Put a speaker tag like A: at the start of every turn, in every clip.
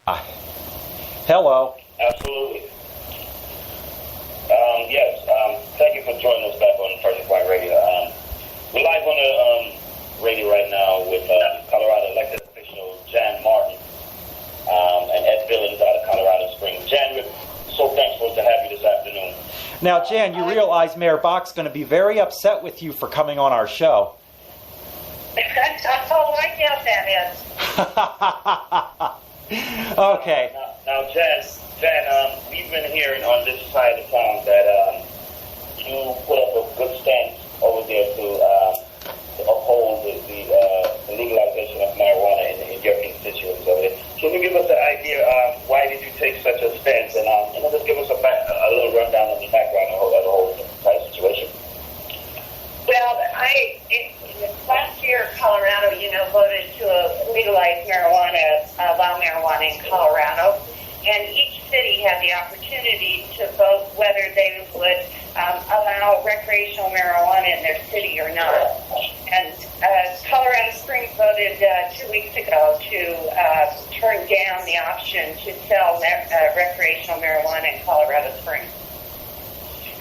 A: Hello.
B: Absolutely. Yes, thank you for joining us back on First Point Radio. We're live on the radio right now with Colorado elected official Jan Martin and Ed Billings out of Colorado Springs. Jan, we're so thankful to have you this afternoon.
A: Now, Jan, you realize Mayor Bach's going to be very upset with you for coming on our show.
C: Oh, I doubt that is.
A: Okay.
B: Now, Jan, we've been hearing on this side of town that you put up a good stance over there to uphold the legalization of marijuana in your constituents over there. Can you give us an idea why did you take such a stance? And just give us a little rundown of the background of the whole entire situation.
C: Well, last year, Colorado, voted to legalize marijuana, allow marijuana in Colorado, and each city had the opportunity to vote whether they would allow recreational marijuana in their city or not. And Colorado Springs voted 2 weeks ago to turn down the option to sell recreational marijuana in Colorado Springs.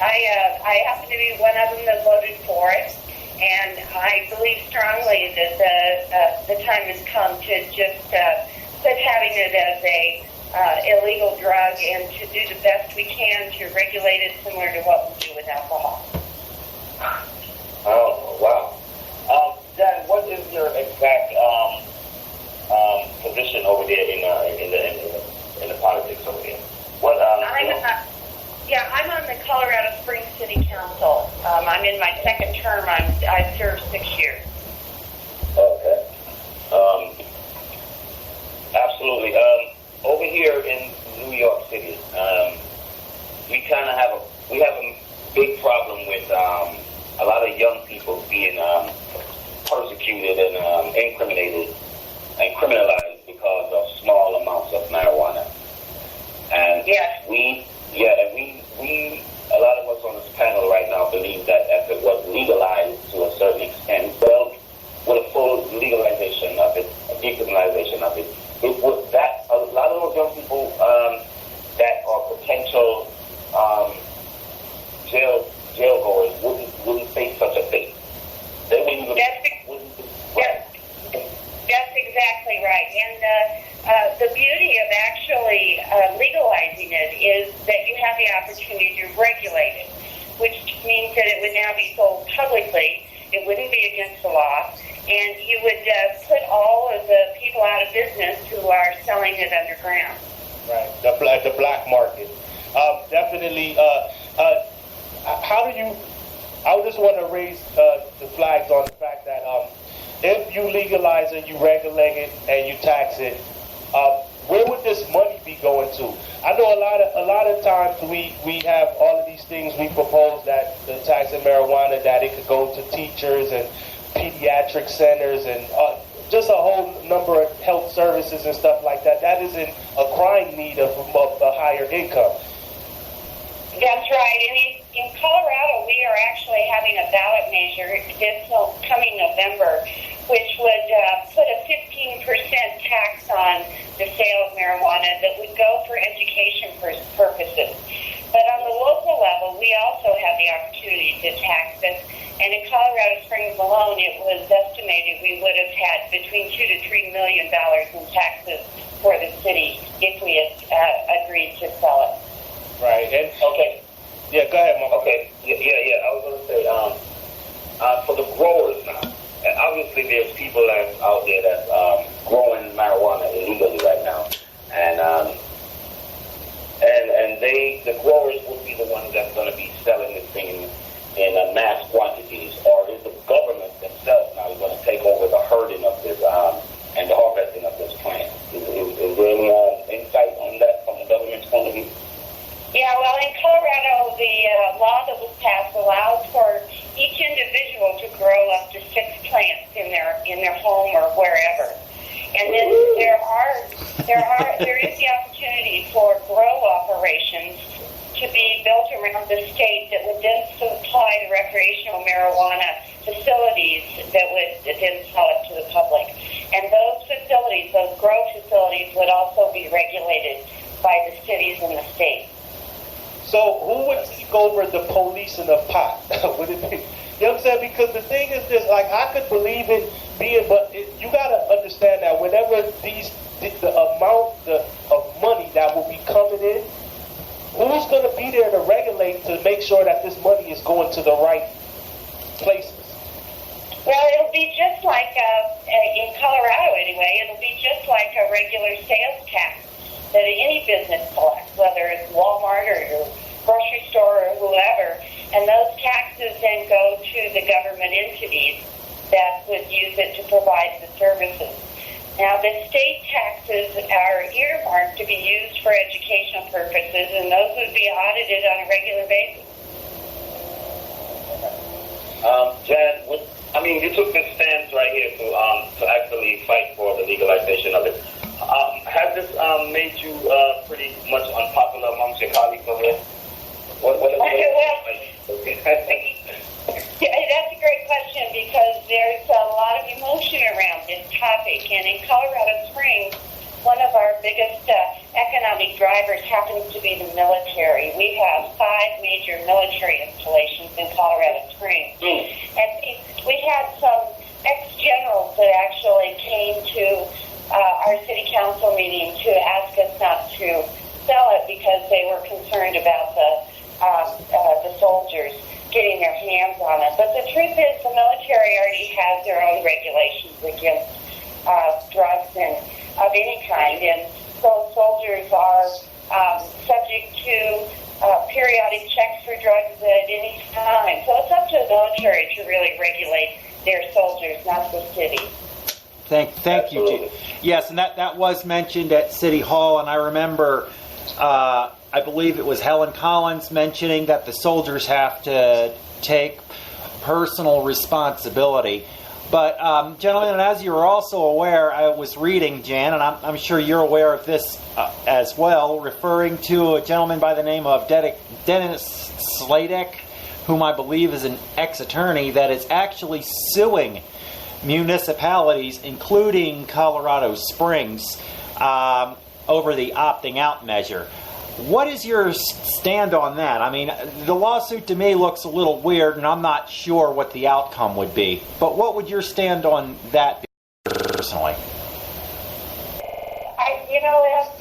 C: I happen to be one of them that voted for it, and I believe strongly that the time has come to just quit having it as a illegal drug and to do the best we can to regulate it similar to what we do with alcohol.
B: Oh, wow. Dan, what is your exact position over there in the politics over there? What
C: I'm on the Colorado Springs City Council. I'm in my second term. I've served 6 years.
B: Okay. Absolutely. Over here in New York City, we kind of have a big problem with a lot of young people being persecuted and incriminated and criminalized because of small amounts of marijuana. And we a lot of us on this panel right now believe that if it was legalized to a certain extent, well, with a full legalization of it, a decriminalization of it, it would that a lot of those young people that are potential jailgoers wouldn't face such a fate. They wouldn't even.
C: That's exactly right. And the beauty of actually legalizing it is that you have the opportunity to regulate it, which means that it would now be sold publicly. It wouldn't be against the law, and you would put all of the people out of business who are selling it underground.
D: Right, the black market. Definitely. How do you? I just want to raise the flags on the fact that if you legalize it, you regulate it, and you tax it, where would this money be going to? I know a lot of times we have all of these things we propose that the tax and marijuana, that it could go to teachers and pediatric centers and just a whole number of health services and stuff like that. That is in a crying need of a higher income.
C: That's right. And in Colorado, we are actually having a ballot measure this coming November, which would put a 15% tax on the sale of marijuana that would go for education purposes. But on the local level, we also have the opportunity to tax this. And in Colorado Springs alone, it was estimated we would have had between $2 to $3 million in taxes for the city if we had agreed to sell it.
D: Right. And okay. Yeah, go ahead, Mama.
B: Okay. Yeah. I was going to say, for the growers now, and obviously there's people that's out there that's growing marijuana illegally right now, and the growers would be the ones that's going to be selling this thing in mass quantities, or is the government themselves now going to take over the herding of this and the harvesting of this plant? Is there any insight on that from the government's point of view?
C: Yeah, well, in Colorado, the law that was passed allows for each individual to grow up to 6 plants in their home or wherever. And then there is the opportunity for grow operations to be built around the state that would then supply the recreational marijuana facilities that would then sell it to the public. And those facilities, those grow grow facilities would also be regulated by the cities and the state.
D: So who would take over the police and the pot? Would it be, you know what I'm saying? Because the thing is this, like, I could believe it being, but you got to understand that whenever the amount of money that will be coming in, who's going to be there to regulate to make sure that this money is going to the right places?
C: Well, it'll be just like, in Colorado anyway, it'll be just like a regular sales tax that any business collects, whether it's Walmart or your grocery store or whoever, and those taxes then go to the government entities that would use it to provide the services. Now, the state taxes are earmarked to be used for educational purposes, and those would be audited on a regular basis.
B: Jan, you took this stance right here to actually fight for the legalization of it. Has this made you pretty much unpopular amongst your colleagues over there?
C: Yeah, that's a great question because there's a lot of emotion around this topic. And in Colorado Springs, one of our biggest economic drivers happens to be the military. We have 5 major military installations in Colorado Springs. And we had some ex-generals that actually came to our city council meeting to ask us not to sell it because they were concerned about the soldiers getting their hands on it. But the truth is the military already has their own regulations against drugs and of any kind, and so soldiers are subject to periodic checks for drugs at any time. So it's up to the military to really regulate their soldiers, not the city.
A: Thank you. Yes, and that was mentioned at City Hall, and I remember, I believe it was Helen Collins mentioning that the soldiers have to take personal responsibility. But, gentlemen, as you're also aware, I was reading, Jan, and I'm sure you're aware of this as well, referring to a gentleman by the name of Dennis Sladek, whom I believe is an ex-attorney, that is actually suing municipalities, including Colorado Springs, over the opting out measure. What is your stand on that? I mean, the lawsuit to me looks a little weird, and I'm not sure what the outcome would be. But what would your stand on that be personally?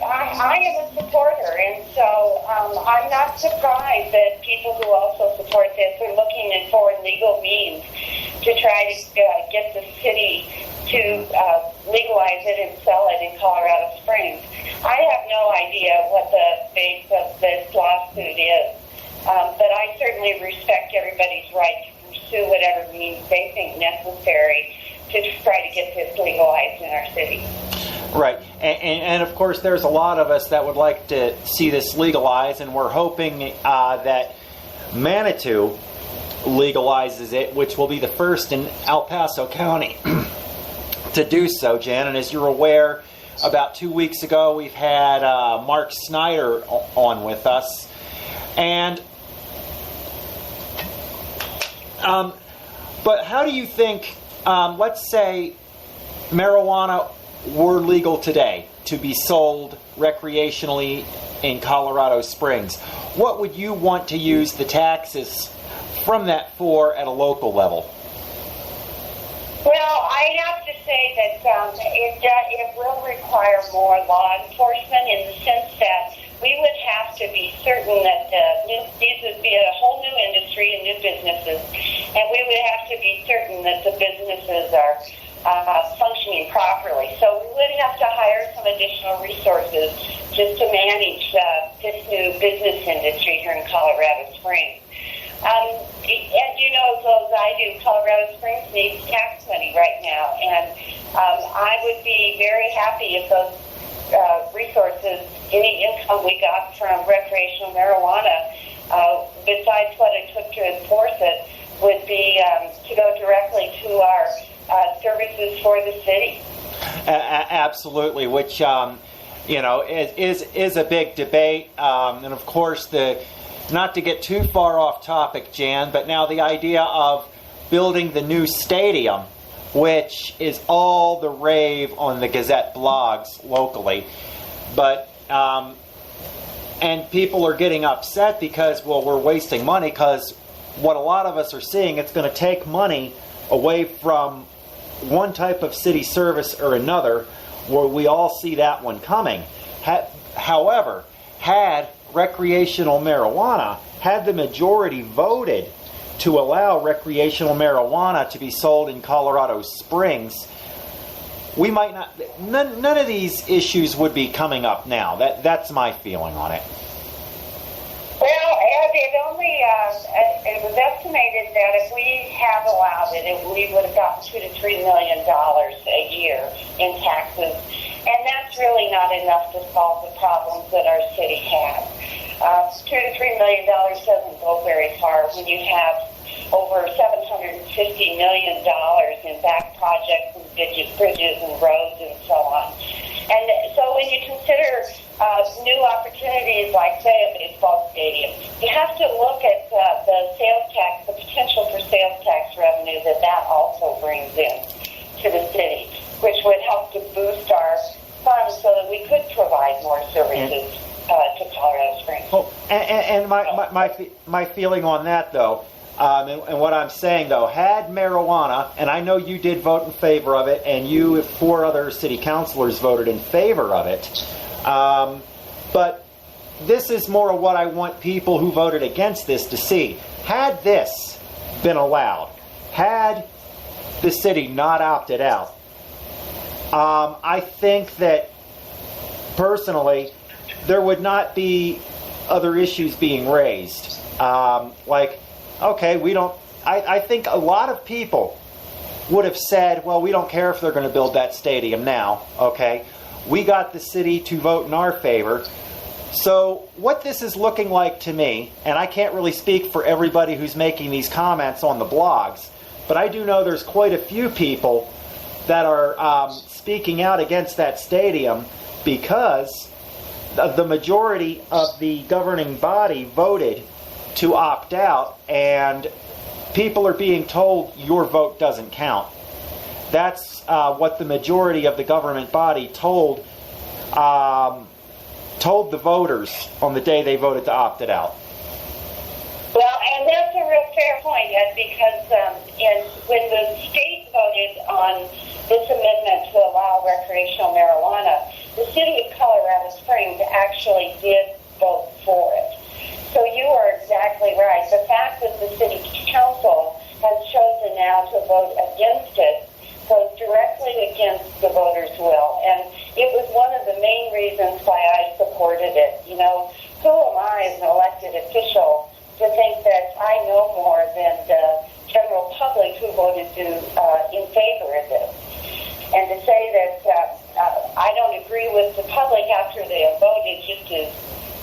C: I am a supporter, and so I'm not surprised that people who also support this are looking for legal means to try to get the city to legalize it and sell it in Colorado Springs. I have no idea what the base of this lawsuit is, but I certainly respect everybody's right to pursue whatever means they think necessary to try to get this legalized in our city.
A: Right, and of course there's a lot of us that would like to see this legalized, and we're hoping that Manitou legalizes it, which will be the first in El Paso County to do so, Jan. And as you're aware, about 2 weeks ago we've had Mark Snyder on with us, and but how do you think, let's say marijuana were legal today to be sold recreationally in Colorado Springs, what would you want to use the taxes from that for at a local level?
C: Well, I have to say that it will require more law enforcement in the sense that we would have to be certain that these would be a whole new industry and new businesses, and we would have to be certain that the businesses are functioning properly. So we would have to hire some additional resources just to manage this new business industry here in Colorado Springs. As you know as well as I do, Colorado Springs needs tax money right now, and I would be very happy if those resources, any income we got from recreational marijuana, besides what it took to enforce it, would be to go directly to our services for the city.
A: Absolutely, which is a big debate, and of course not to get too far off topic, Jan, but now the idea of building the new stadium which is all the rave on the Gazette blogs locally. But and people are getting upset because, well, we're wasting money, because what a lot of us are seeing, it's going to take money away from one type of city service or another, where we all see that one coming. However, had recreational marijuana, had the majority voted to allow recreational marijuana to be sold in Colorado Springs, we might not, none of these issues would be coming up now. That's my feeling on it.
C: Well, Ed, it was estimated that if we have allowed it, we would have gotten $2 to $3 million a year in taxes, and that's really not enough to solve the problems that our city has. $2 to $3 million doesn't go very far when you have over $750 million in back projects and bridges and roads and so on. And so when you consider new opportunities like, say, a baseball stadium, you have to look at the sales tax, the potential for sales tax revenue that also brings in to the city, which would help to boost our funds so that we could provide more services to Colorado Springs.
A: Well, and my feeling on that, though, and what I'm saying, though, had marijuana, and I know you did vote in favor of it, and you, 4 other city councilors, voted in favor of it, but this is more of what I want people who voted against this to see. Had this been allowed, had the city not opted out, I think that, personally, there would not be other issues being raised. Like, okay, I think a lot of people would have said, well, we don't care if they're going to build that stadium now, okay? We got the city to vote in our favor. So what this is looking like to me, and I can't really speak for everybody who's making these comments on the blogs, but I do know there's quite a few people that are speaking out against that stadium because the majority of the governing body voted to opt out, and people are being told your vote doesn't count. That's what the majority of the government body told the voters on the day they voted to opt it out.
C: Well, and that's a real fair point, Ed, because when the state voted on this amendment to allow recreational marijuana, the city of Colorado Springs actually did vote for it. So you are exactly right. The fact that the city council has chosen now to vote against it goes directly against the voters' will. And it was one of the main reasons why I supported it. You know, who am I as an elected official to think that I know more than the general public who voted in favor of this? And to say that I don't agree with the public after they have voted just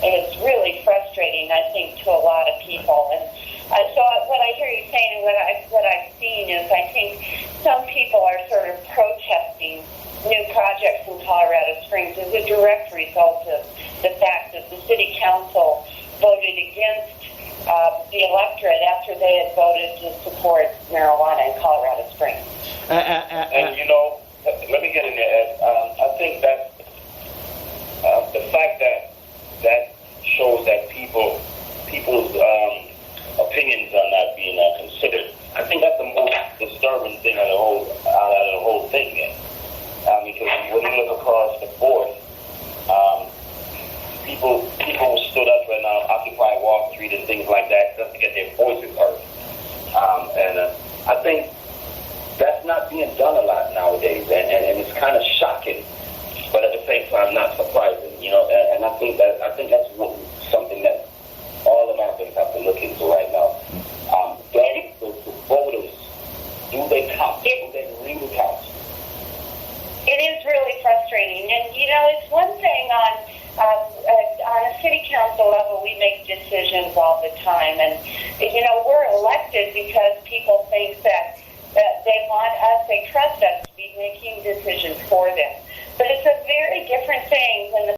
C: is really frustrating, I think, to a lot of people. And so what I hear you saying and what I've seen is I think some people are sort of protesting new projects in Colorado Springs as a direct result of the fact that the city council voted against the electorate after they had voted to support marijuana in Colorado Springs.
B: And, you know, let me get in there, Ed. I think that the fact that shows that people's opinions are not being considered. I think that's the most disturbing thing out of the whole thing. Because when you look across the board, people stood up and Occupy Wall Street and things like that just to get their voices heard. And I think that's not being done a lot nowadays, and it's kind of shocking, but at the same time not surprising, you know. And I think that's something that all Americans have to look into right now. The voters, do they count? Do they really count?
C: It is really frustrating, and you know, it's one thing on a city council level we make decisions all the time, and you know, we're elected because people think that they want us, they trust us to be making decisions for them. But it's a very different thing when